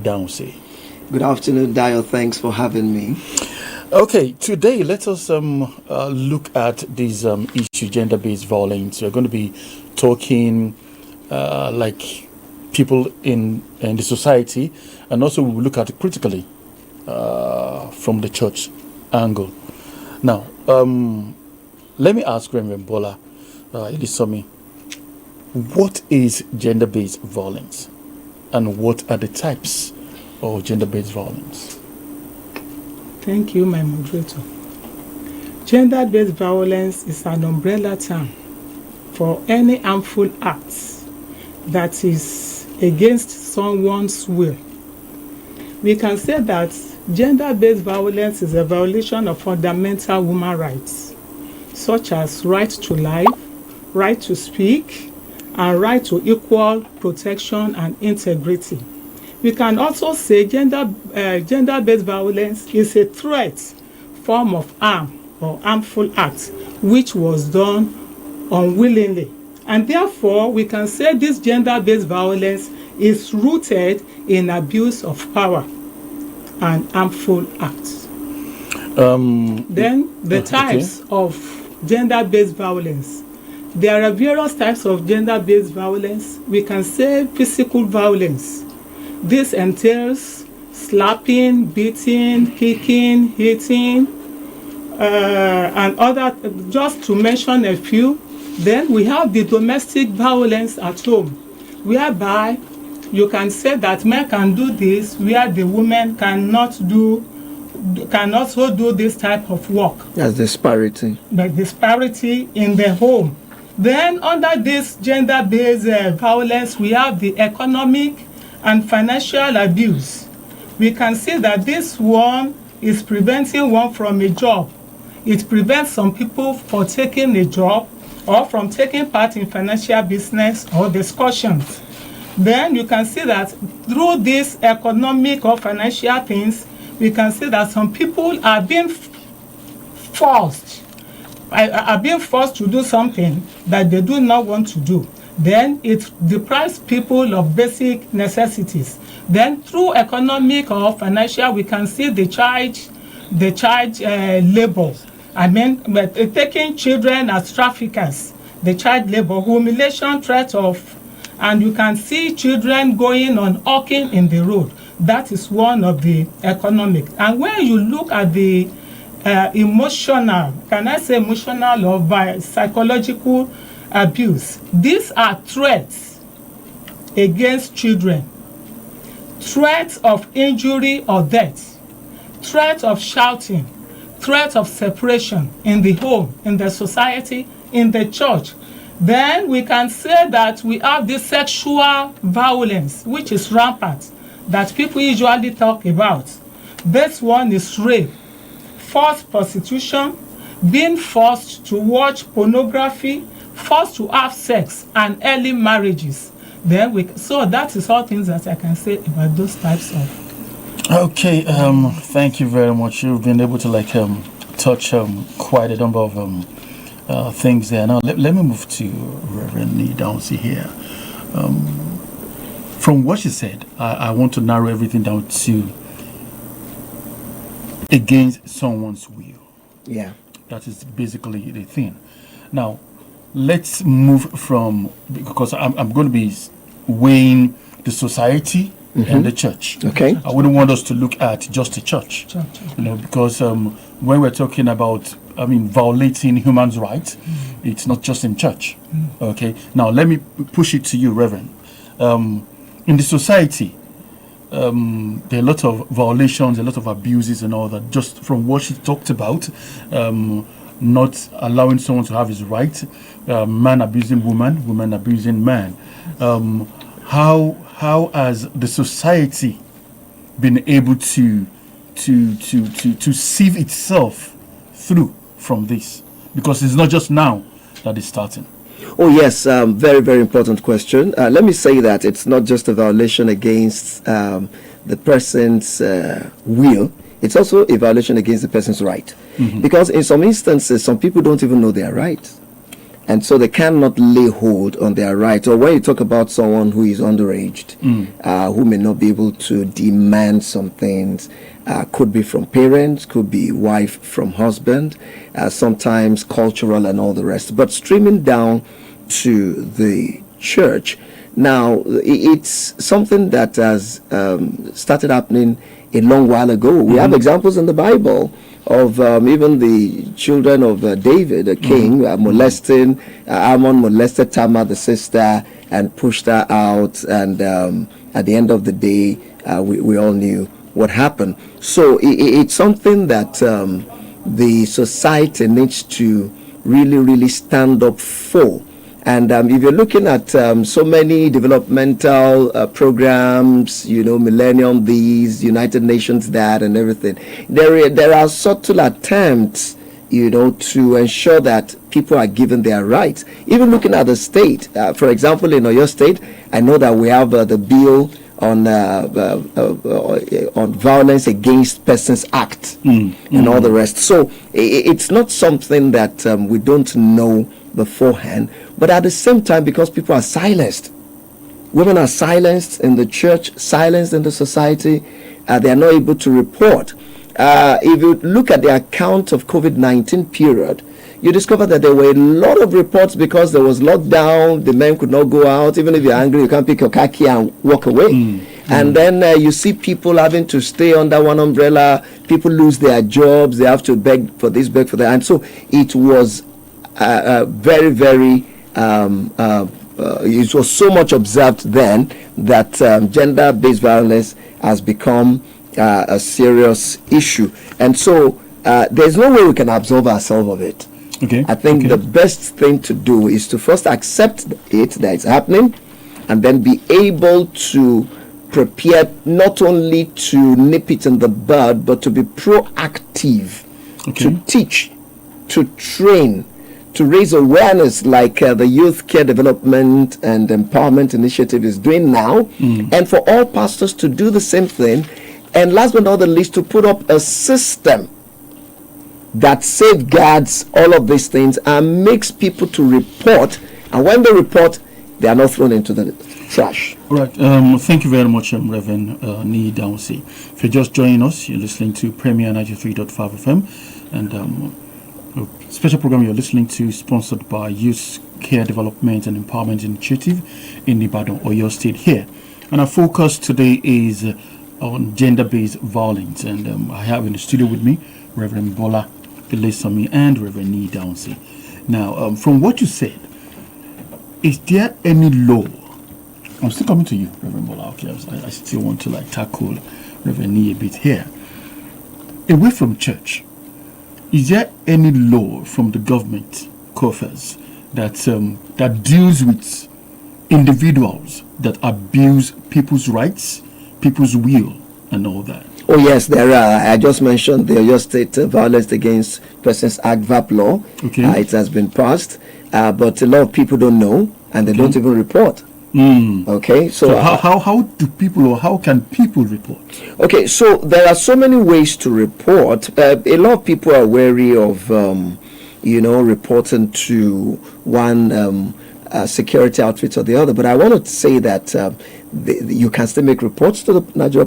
Downsy. Good afternoon, Dio. Thanks for having me. Okay, today let us look at this issue, gender-based violence. We're going to be talking like people in the society, and also we will look at it critically from the church angle. Now, let me ask Reverend Bola Ilisomi, what is gender-based violence, and what are the types of gender-based violence? Thank you, my moderator. Gender-based violence is an umbrella term for any harmful acts that is against someone's will. We can say that gender-based violence is a violation of fundamental human rights, such as right to life, right to speak, and right to equal protection and integrity. We can also say gender-based violence is a threat, form of harm or harmful act which was done unwillingly. And therefore, we can say this gender-based violence is rooted in abuse of power and harmful acts. Then the types of gender-based violence. There are various types of gender-based violence. We can say physical violence. This entails slapping, beating, kicking, hitting, and other, just to mention a few. Then we have the domestic violence at home, whereby you can say that men can do this, where the women can also do this type of work. That's disparity. The disparity in the home. Then under this gender-based violence, we have the economic and financial abuse. We can see that this one is preventing one from a job. It prevents some people from taking a job or from taking part in financial business or discussions. Then you can see that through these economic or financial things, we can see that some people are being forced to do something that they do not want to do. Then it deprives people of basic necessities. Then through economic or financial, we can see the child labor. Taking children as traffickers, the child labor, humiliation, threat of, and you can see children going on hawking in the road. That is one of the economic. And when you look at the emotional, can I say emotional or psychological abuse, these are threats against children, threats of injury or death, threats of shouting, threats of separation in the home, in the society, in the church. Then we can say that we have this sexual violence, which is rampant, that people usually talk about. This one is rape, forced prostitution, being forced to watch pornography, forced to have sex, and early marriages. So that is all things that I can say about those types of. Okay, thank you very much. You've been able to touch quite a number of things there. Now let me move to Reverend Downsy here. From what you said, I want to narrow everything down to against someone's will. Yeah. That is basically the thing. Now, let's move from, because I'm going to be weighing the society and the church. Okay. I wouldn't want us to look at just the church. Because when we're talking about, violating human rights, it's not just in church. Okay. Now, let me push it to you, Reverend. In the society, there are a lot of violations, a lot of abuses and all that, just from what she talked about. Not allowing someone to have his right, man abusing woman, woman abusing man. How has the society been able to sieve itself through from this? Because it's not just now that it's starting. Oh yes, very, very important question. Let me say that it's not just a violation against the person's will. It's also a violation against the person's right. Because in some instances, some people don't even know their rights. and so they cannot lay hold on their rights. Or when you talk about someone who is underaged, who may not be able to demand some things, could be from parents, could be wife from husband, sometimes cultural and all the rest. But streaming down to the church, now it's something that has started happening a long while ago. We have examples in the Bible of even the children of David, the king, molesting, Ammon molested Tamar, the sister, and pushed her out. And at the end of the day, we all knew what happened. So it's something that the society needs to really, really stand up for. And if you're looking at so many developmental programs, Millennium this, United Nations that, and everything, there are subtle attempts, to ensure that people are given their rights. Even looking at the state, for example, in Oyo State, I know that we have the bill on Violence Against Persons Act and all the rest. So it's not something that we don't know beforehand, but at the same time, because people are silenced, women are silenced in the church, silenced in the society, they are not able to report. If you look at the account of COVID-19 period, you discover that there were a lot of reports because there was lockdown, the men could not go out. Even if you're angry, you can't pick your car key and walk away. And then you see people having to stay under one umbrella, people lose their jobs, they have to beg for this, beg for that. And so it was very, very, it was so much observed then that gender-based violence has become a serious issue. And so there's no way we can absolve ourselves of it. Okay. I think the best thing to do is to first accept it, that it's happening, and then be able to prepare not only to nip it in the bud, but to be proactive, to teach, to train, to raise awareness like the Youth Care Development and Empowerment Initiative is doing now, and for all pastors to do the same thing. And last but not the least, to put up a system that safeguards all of these things and makes people to report. And when they report, they are not thrown into the trash. All right. Thank you very much, Reverend Nee Downsey. If you're just joining us, you're listening to Premier 93.5 FM. And a special program you're listening to is sponsored by Youth Care Development and Empowerment Initiative in Ibadan, Oyo State here. And our focus today is on gender-based violence. And I have in the studio with me Reverend Bola Ilesami and Reverend Nee Downsey. Now, from what you said, is there any law? I'm still coming to you, Reverend Bola. Okay, I still want to tackle Reverend Nee a bit here. Away from church, is there any law from the government coffers that that deals with individuals that abuse people's rights, people's will, and all that? Oh yes, there are. I just mentioned the Oyo State Violence Against Persons Act, VAP law. Okay. It has been passed, but a lot of people don't know, and they don't even report. Okay, so how do people, or how can people report? Okay, so there are so many ways to report. A lot of people are wary of, reporting to one security outfit or the other. But I want to say that you can still make reports to the Nigeria